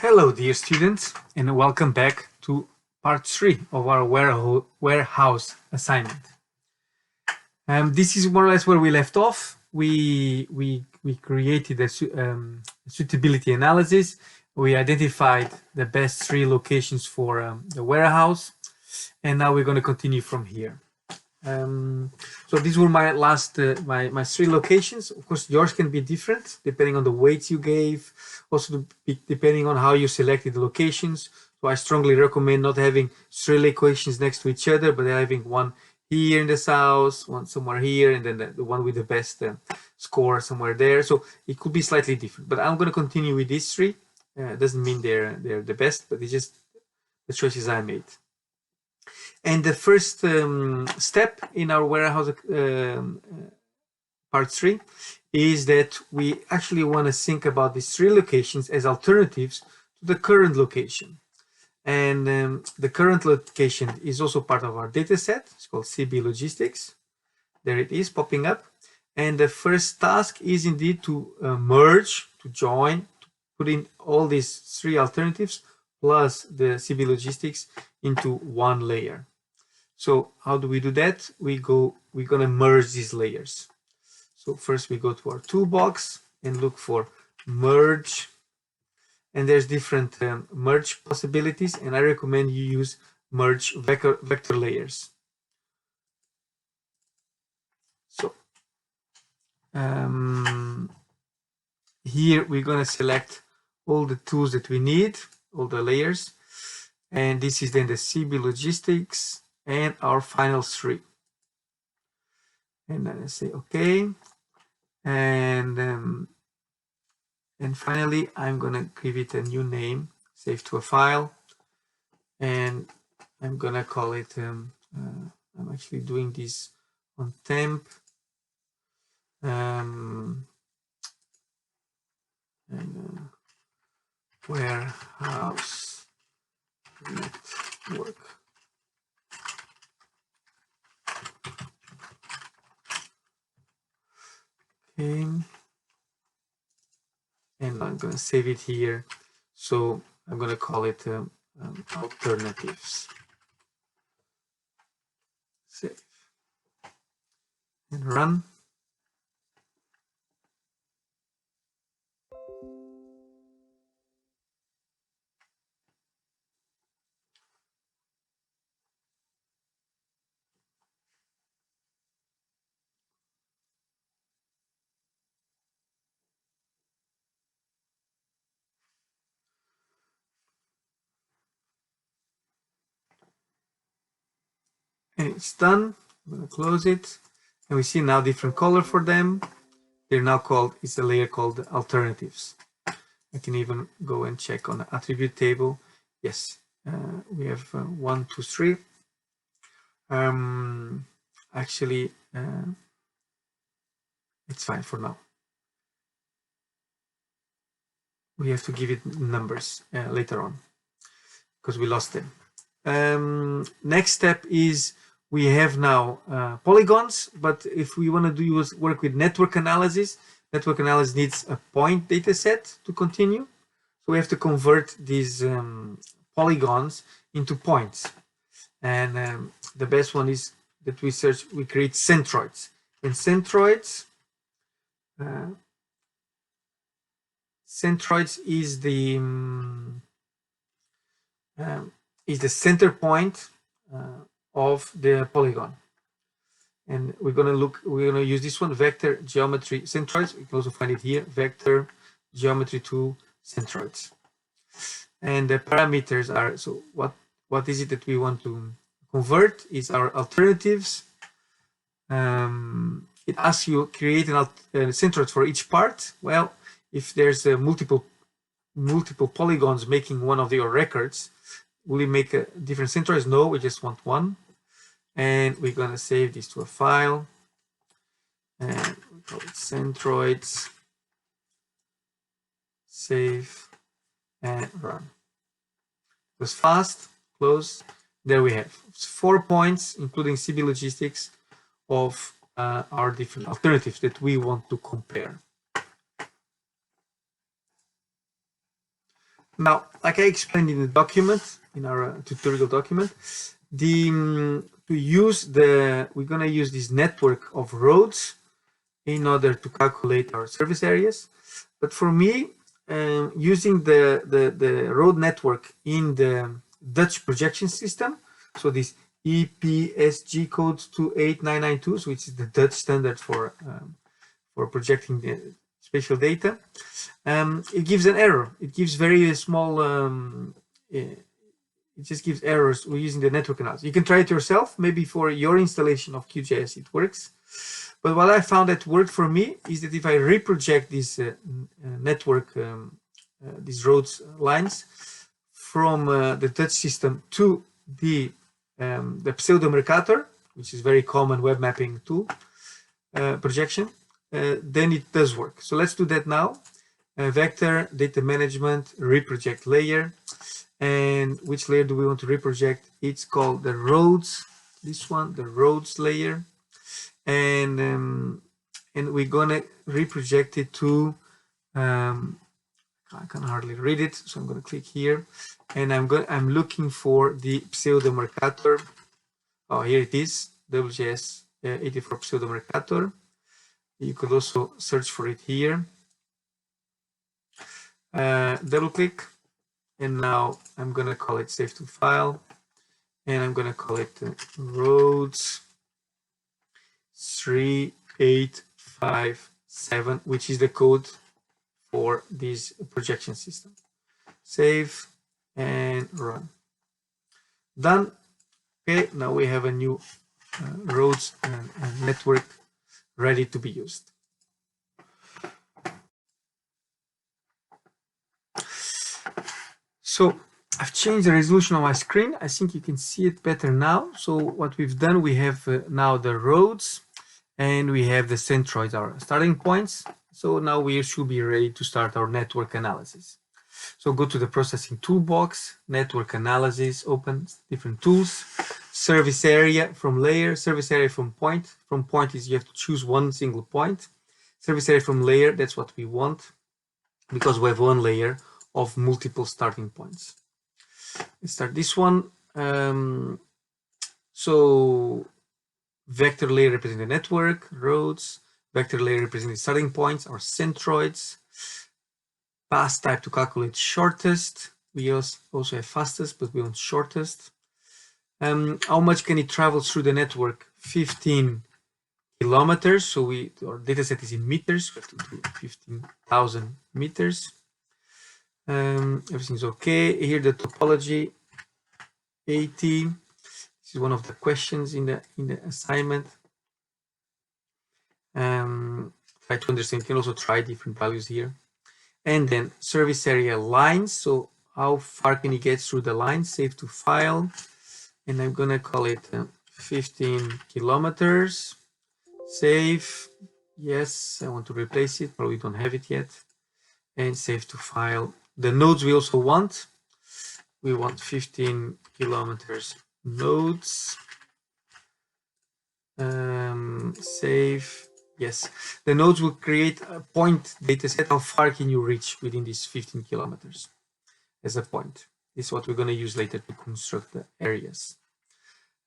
Hello, dear students, and welcome back to part 3 of our warehouse assignment. This is more or less where we left off. We created a suitability analysis. We identified the best 3 locations for the warehouse, and now we're going to continue from here. So these were my last my 3 locations. Of course, yours can be different depending on the weights you gave, also depending on how you selected the locations. So I strongly recommend not having 3 locations next to each other, but having one here in the south, one somewhere here, and then the one with the best score somewhere there. So it could be slightly different, but I'm going to continue with these 3. Doesn't mean they're the best, but it's just the choices I made. And the first step in our warehouse part 3 is that we actually want to think about these 3 locations as alternatives to the current location. And the current location is also part of our data set. It's called CB Logistics. There it is popping up. And the first task is indeed to merge, to join, to put in all these 3 alternatives plus the CB Logistics into one layer. So how do we do that? We're going to merge these layers. So first we go to our toolbox and look for merge. And there's different merge possibilities, and I recommend you use merge vector layers. So here we're going to select all the tools that we need, all the layers. And this is then the CB Logistics and our final 3. And then I say OK. And finally, I'm going to give it a new name, save to a file. And I'm going to call it, I'm actually doing this on temp. And warehouse network. Okay. And I'm going to save it here. So I'm going to call it alternatives. Save. And run. And it's done. I'm going to close it. And we see now different color for them. They're now called, it's a layer called alternatives. I can even go and check on the attribute table. Yes, we have 1, 2, 3. Actually, it's fine for now. We have to give it numbers later on because we lost them. Next step is we have now polygons, but if we want to work with network analysis needs a point data set to continue. So we have to convert these polygons into points. And the best one is that we create centroids. And centroids is the center point of the polygon. And we're going to use this one, vector geometry centroids. You can also find it here, vector geometry tool centroids. And the parameters are, so what is it that we want to convert is our alternatives. It asks you create an centroid for each part. Well, if there's multiple polygons making one of your records, will we make a different centroids? No, we just want one. And we're going to save this to a file. And we call it centroids. Save and run. It was fast. Close. There we have 4 points, including CB Logistics, of our different alternatives that we want to compare. Now, like I explained in the document, in our tutorial document, we're gonna use this network of roads in order to calculate our service areas. But for me, using the road network in the Dutch projection system, so this EPSG code 28992, which is the Dutch standard for projecting the spatial data, it gives an error. It gives very small, it just gives errors. We're using the network analysis. You can try it yourself. Maybe for your installation of QGIS, it works. But what I found that worked for me is that if I reproject this network, these roads lines from the Dutch system to the pseudo-Mercator, which is very common web mapping tool projection, then it does work. So let's do that now. Vector, data management, reproject layer. And which layer do we want to reproject? It's called the roads, this one, the roads layer. And we're gonna reproject it to, I can hardly read it, so I'm gonna click here. And I'm looking for the pseudo-Mercator. Oh, here it is, WGS 84 pseudo-Mercator. You could also search for it here. Double click, and now I'm gonna call it save to file, and I'm gonna call it roads 3857, which is the code for this projection system. Save and run. Done. Okay, now we have a new roads and network ready to be used. So I've changed the resolution on my screen. I think you can see it better now. So what we've done, we have now the roads and we have the centroids, our starting points. So now we should be ready to start our network analysis. So go to the processing toolbox, network analysis, open different tools, service area from layer, service area from point. From point is you have to choose one single point. Service area from layer, that's what we want because we have one layer of multiple starting points. Let's start this one. So vector layer represents the network, roads, vector layer represents the starting points or centroids. Path type to calculate shortest. We also have fastest, but we want shortest. How much can it travel through the network? 15 kilometers. So our data set is in meters. We have to do 15,000 meters. Everything's okay. Here the topology 80. This is one of the questions in the assignment. Try to understand. You can also try different values here. And then service area lines. So how far can you get through the line? Save to file. And I'm gonna call it 15 kilometers. Save. Yes, I want to replace it. Probably don't have it yet. And save to file. The nodes we also want. We want 15 kilometers nodes. Save. Yes, the nodes will create a point data set. How far can you reach within these 15 kilometers as a point? This is what we're going to use later to construct the areas.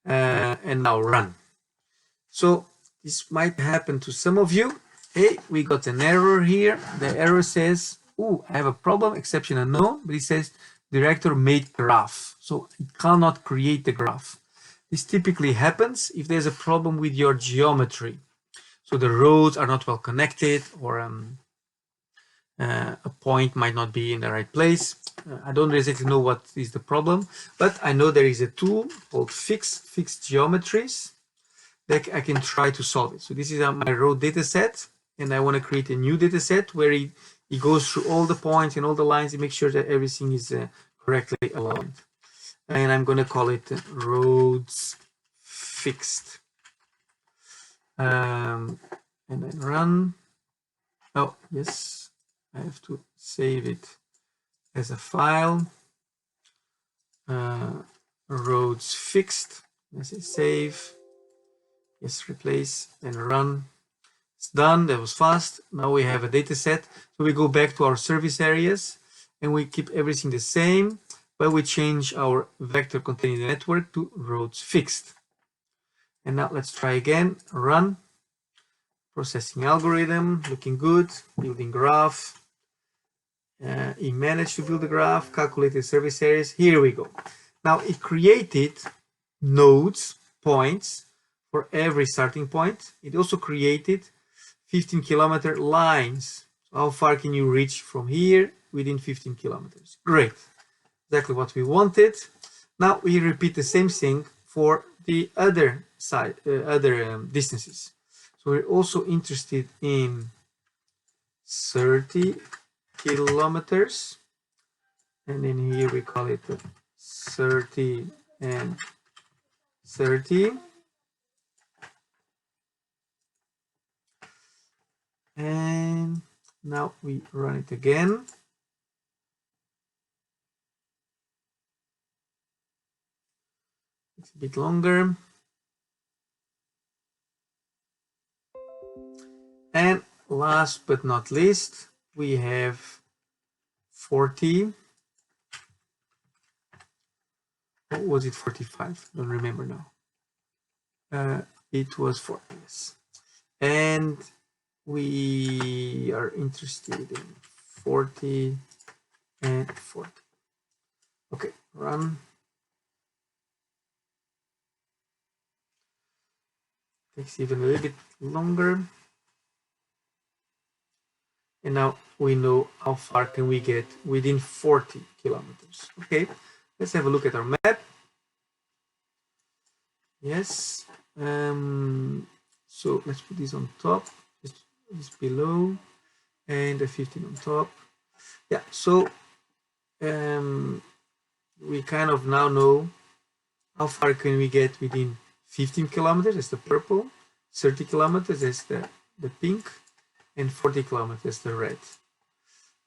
And now run. So this might happen to some of you. Hey, we got an error here. The error says, oh, I have a problem, exception unknown, but it says director made graph. So it cannot create the graph. This typically happens if there's a problem with your geometry. So the roads are not well connected, or a point might not be in the right place. I don't exactly know what is the problem, but I know there is a tool called fixed geometries that I can try to solve it. So this is my road data set, and I want to create a new data set where it goes through all the points and all the lines and make sure that everything is correctly aligned. And I'm going to call it roads fixed. And then run. Oh, yes, I have to save it as a file. Roads fixed. Let's say save. Yes, replace and run. It's done. That was fast. Now we have a data set. So we go back to our service areas and we keep everything the same, but we change our vector containing the network to roads fixed. And now let's try again, run, processing algorithm, looking good, building graph. He managed to build the graph, calculated service areas. Here we go. Now it created nodes, points for every starting point. It also created 15-kilometer lines. So how far can you reach from here within 15 kilometers? Great, exactly what we wanted. Now we repeat the same thing for the other side, distances. So we're also interested in 30 kilometers, and then here we call it 30 and 30. And now we run it again. It's a bit longer. And last but not least, we have 40. Or was it 45? Don't remember now. It was 40, yes. And we are interested in 40 and 40. Okay, run. Takes even a little bit longer. And now we know how far can we get within 40 kilometers. Okay, let's have a look at our map. Yes. So let's put this on top, this below, and the 15 on top. Yeah, so we kind of now know how far can we get within 15 kilometers, that's the purple, 30 kilometers, that's the pink, and 40 kilometers, the red.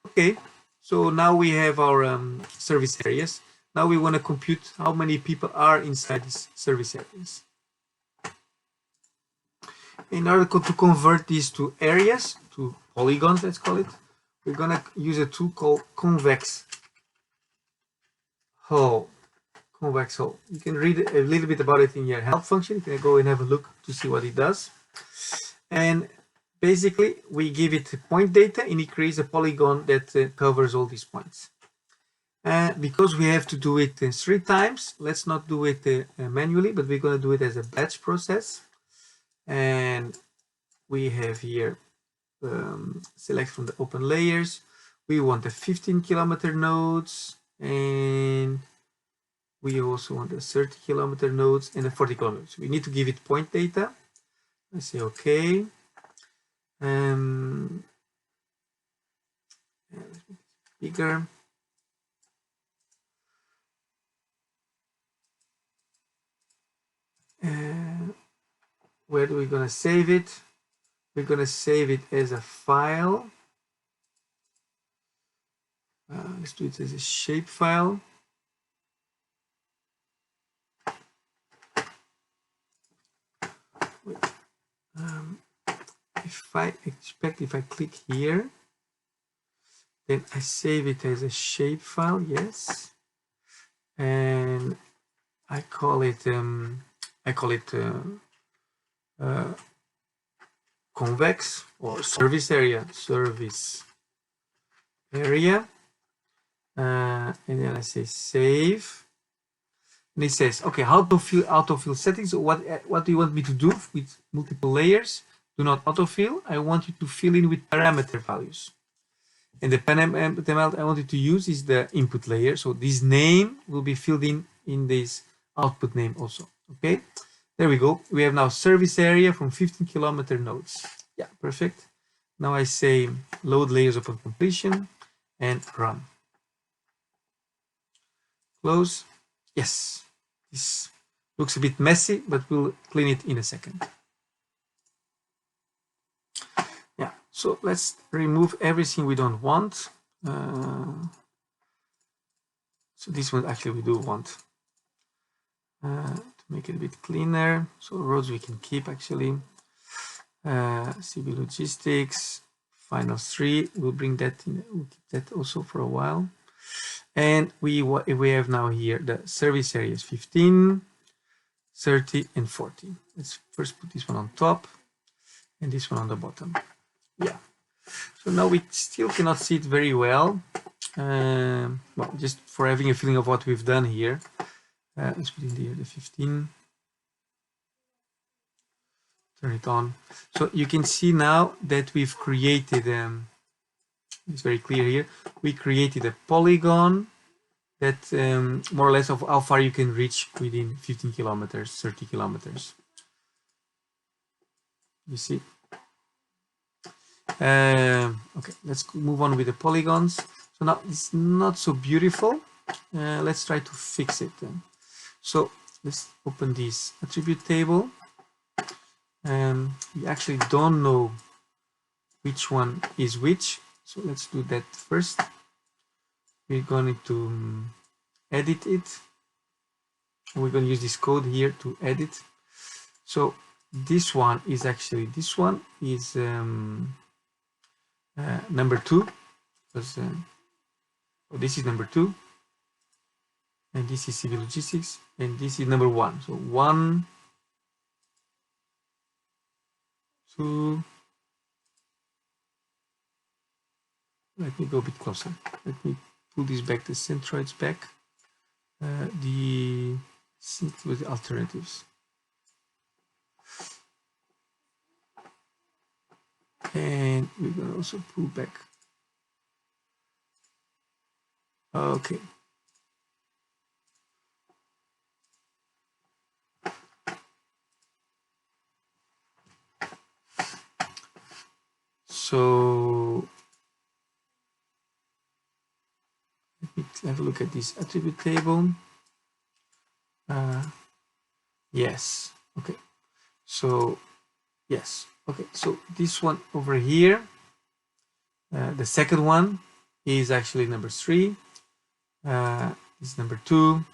Okay, so now we have our service areas. Now we want to compute how many people are inside these service areas. In order to convert these to areas, to polygons, let's call it, we're going to use a tool called convex hull. Convex hull. You can read a little bit about it in your help function. You can go and have a look to see what it does. And basically, we give it point data and it creates a polygon that covers all these points. Because we have to do it 3 times, let's not do it manually, but we're going to do it as a batch process. And we have here select from the open layers. We want the 15-kilometer nodes, and we also want the 30-kilometer nodes and the 40 kilometers. We need to give it point data. I say okay. Let's make it bigger. Where are we going to save it? We're going to save it as a file. Let's do it as a shape file. Wait. If I click here, then I save it as a shape file, yes, and I call it convex or service area, and then I say save, and it says, okay, how to fill autofill settings. So what do you want me to do with multiple layers? Do not autofill. I want you to fill in with parameter values. And the parameter I want you to use is the input layer. So this name will be filled in this output name also. Okay, there we go. We have now service area from 15-kilometer nodes. Yeah, perfect. Now I say load layers upon completion and run. Close. Yes, this looks a bit messy, but we'll clean it in a second. Yeah, so let's remove everything we don't want. So this one actually we do want to make it a bit cleaner. So roads we can keep actually. CB logistics, final 3, we'll bring that in, we'll keep that also for a while. And we have now here the service areas 15, 30, and 40. Let's first put this one on top and this one on the bottom. Yeah. So now we still cannot see it very well. Well, just for having a feeling of what we've done here. Let's put in here the 15. Turn it on. So you can see now that we've created, it's very clear here, we created a polygon that more or less of how far you can reach within 15 kilometers, 30 kilometers. You see? Okay, let's move on with the polygons. So now it's not so beautiful. Let's try to fix it then. So let's open this attribute table. We actually don't know which one is which. So let's do that first. We're going to edit it. We're going to use this code here to edit. So this one is actually, this one is number 2. Because, oh, this is number 2. And this is civil logistics. And this is number 1. So 1, 2. Let me go a bit closer. Let me pull this back, the centroids back. The sync with the alternatives. And we're going to also pull back. Okay. So let me have a look at this attribute table. Yes. Okay. So yes. Okay. So this one over here, the second one is actually number 3. This is number 2.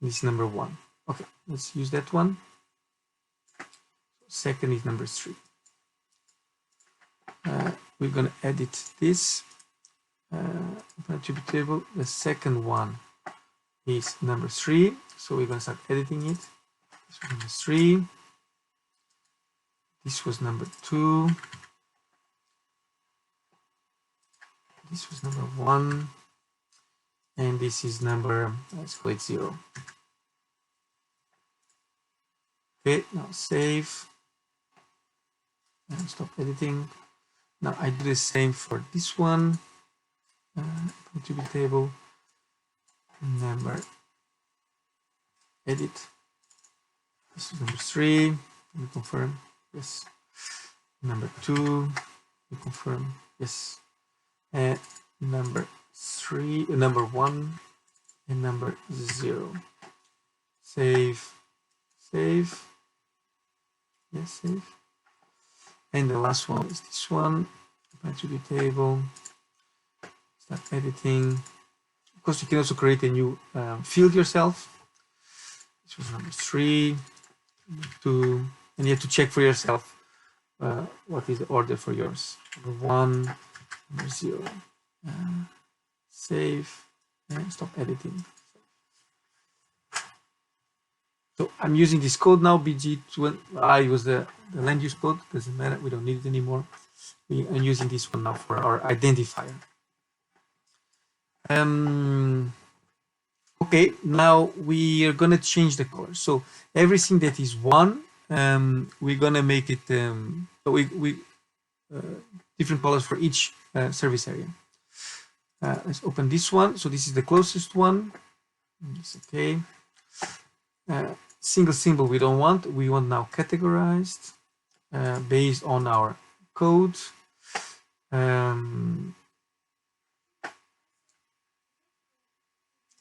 This is number 1. Okay. Let's use that one. Second is number 3. We're going to edit this attribute table. The second one is number 3, so we're going to start editing it. This was number 3. This was number 2. This was number 1, and this is number, let's call it 0. Okay, now save and stop editing. Now I do the same for this one. Attribute table, number, edit. This is number 3. Let me confirm. Yes. Number 2. We confirm. Yes. And number 3. Number 1 and number 0. Save. Save. Yes. Save. And the last one is this one. Attribute table. Start editing. Of course, you can also create a new field yourself. This was number 3, number 2, and you have to check for yourself what is the order for yours. Number 1, number 0. Save and stop editing. So I'm using this code now, BG2. I use the land use code. Doesn't matter. We don't need it anymore. I'm using this one now for our identifier. Okay, now we are going to change the color. So everything that is 1, we're going to make it different colors for each service area. Let's open this one. So this is the closest one. It's okay. Single symbol we don't want. We want now categorized based on our code.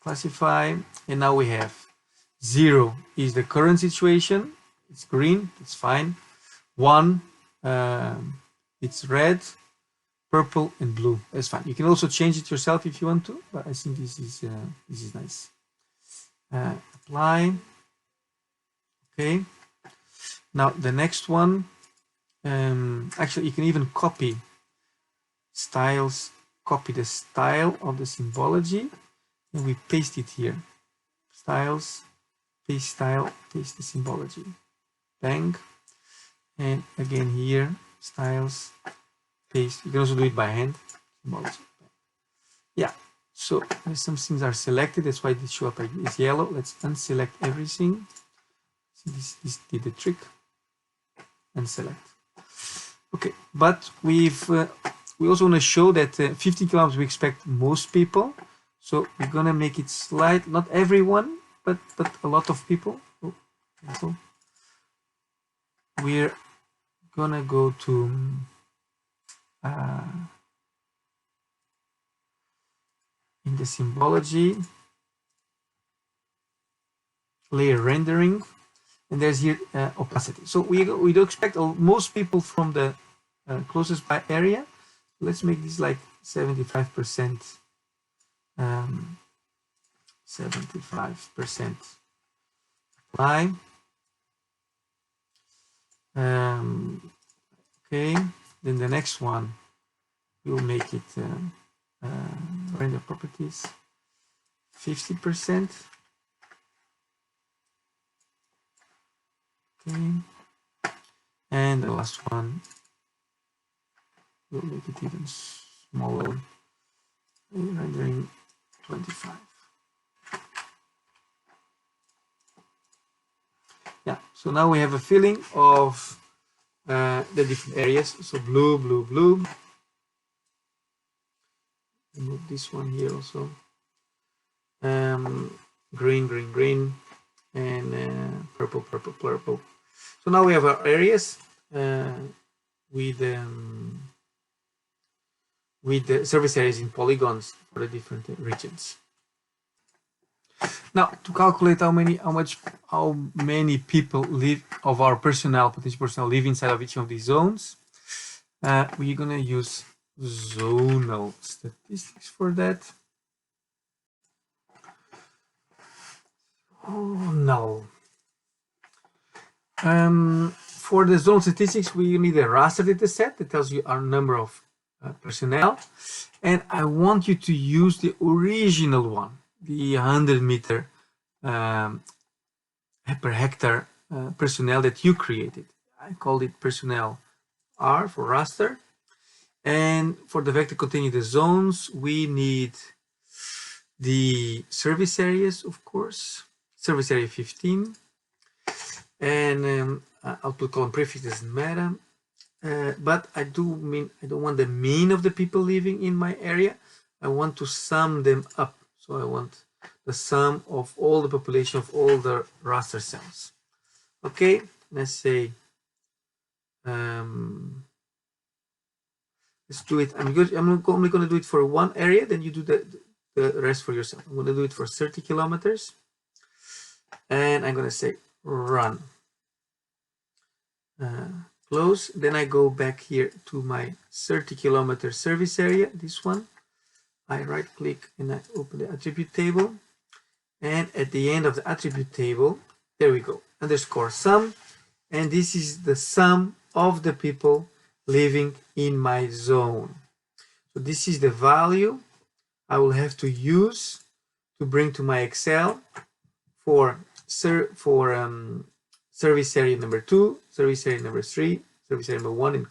Classify, and now we have 0 is the current situation. It's green. It's fine. 1, it's red, purple, and blue. That's fine. You can also change it yourself if you want to, but I think this is nice. Apply. Okay. Now the next one. Actually, you can even copy styles. Copy the style of the symbology. and we paste it here. Styles, paste style, paste the symbology. Bang. And again here, styles, paste. You can also do it by hand. Symbology. Yeah. So some things are selected. That's why they show up like this yellow. Let's unselect everything. See, this did the trick. Unselect. Okay, but we also want to show that 50 kilometers we expect most people. So we're gonna make it slight, not everyone, but a lot of people. Oh, cancel. We're gonna go to in the symbology, layer rendering, and there's here opacity. So we do expect most people from the closest by area. Let's make this like 75%. 75% apply. Okay, then the next one we'll make it render properties 50%. Okay, and the last one we'll make it even smaller, rendering 25. Yeah, so now we have a feeling of the different areas. So blue, blue, blue. Remove this one here also. Green, green, green, and purple, purple, purple. So now we have our areas with the service areas in polygons for the different regions. Now, to calculate how many people live of our potential personnel live inside of each of these zones, we're gonna use zonal statistics for that. Oh no. For the zonal statistics, we need a raster data set that tells you our number of personnel, and I want you to use the original one, the 100 meter per hectare personnel that you created. I called it personnel R for raster. And for the vector containing the zones, we need the service areas, of course, service area 15. And output column prefix doesn't matter. But I don't want the mean of the people living in my area. I want to sum them up. So I want the sum of all the population of all the raster cells. Okay, let's say let's do it. I'm only going to do it for one area, then you do the rest for yourself. I'm going to do it for 30 kilometers, and I'm going to say run. Close. Then I go back here to my 30 kilometer service area, this one. I right click and I open the attribute table, and at the end of the attribute table, there we go, underscore sum, and this is the sum of the people living in my zone. So this is the value I will have to use to bring to my Excel for service area number 2, service area number 3, service area number 1 in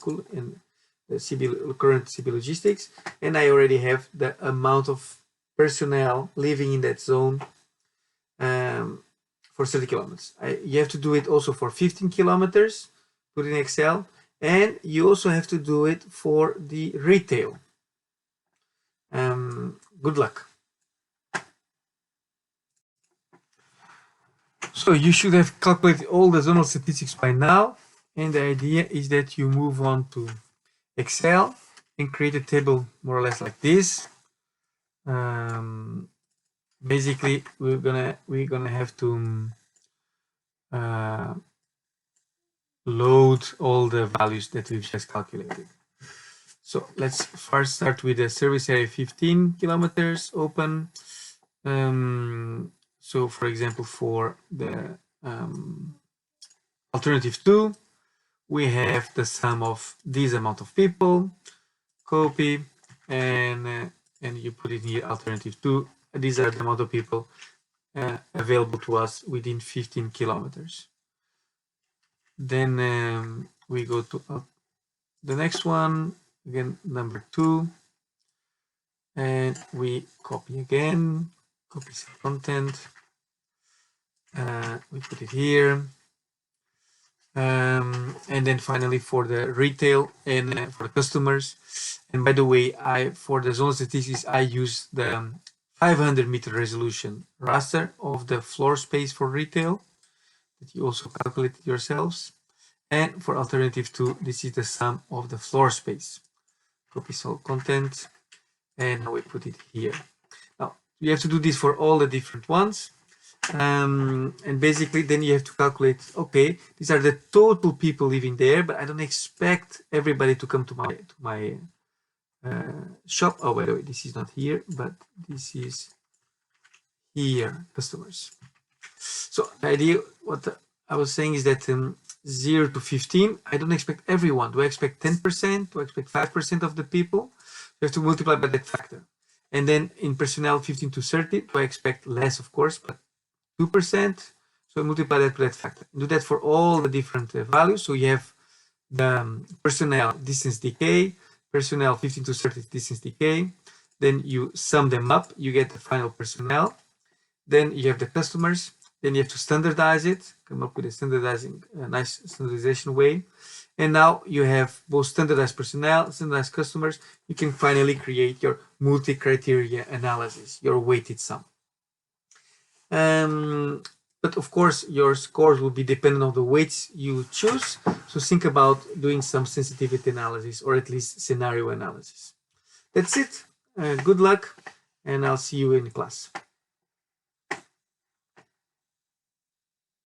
the current CB logistics, and I already have the amount of personnel living in that zone for 30 kilometers. You have to do it also for 15 kilometers, put in Excel, and you also have to do it for the retail. Good luck. So you should have calculated all the zonal statistics by now, and the idea is that you move on to Excel and create a table more or less like this. Basically, we're gonna have to load all the values that we've just calculated. So let's first start with the service area 15 kilometers open. So for example, for the alternative 2, we have the sum of this amount of people, copy, and you put it here alternative 2 these are the amount of people available to us within 15 kilometers. Then we go to the next one, again, number 2, and we copy again, copy some content, we put it here, and then finally for the retail and for the customers. And by the way, for the zone statistics, I use the 500 meter resolution raster of the floor space for retail that you also calculate yourselves. And for alternative 2, this is the sum of the floor space. Copy all content, and now we put it here. Now you have to do this for all the different ones, and basically then you have to calculate, okay, these are the total people living there, but I don't expect everybody to come to my shop. Oh, by the way, this is not here, but this is here, customers. So the idea, what I was saying is that 0 to 15, I don't expect everyone. Do I expect 10%? Do I expect 5% of the people? You have to multiply by that factor. And then in personnel 15 to 30, do I expect less, of course, but 2%? So I multiply that by that factor. Do that for all the different values. So you have the personnel distance decay, personnel 15 to 30 distance decay. Then you sum them up, you get the final personnel. Then you have the customers. Then you have to standardize it, come up with a nice standardization way. And now you have both standardized personnel, standardized customers. You can finally create your multi-criteria analysis, your weighted sum. But of course, your scores will be dependent on the weights you choose. So think about doing some sensitivity analysis or at least scenario analysis. That's it. Good luck, and I'll see you in class.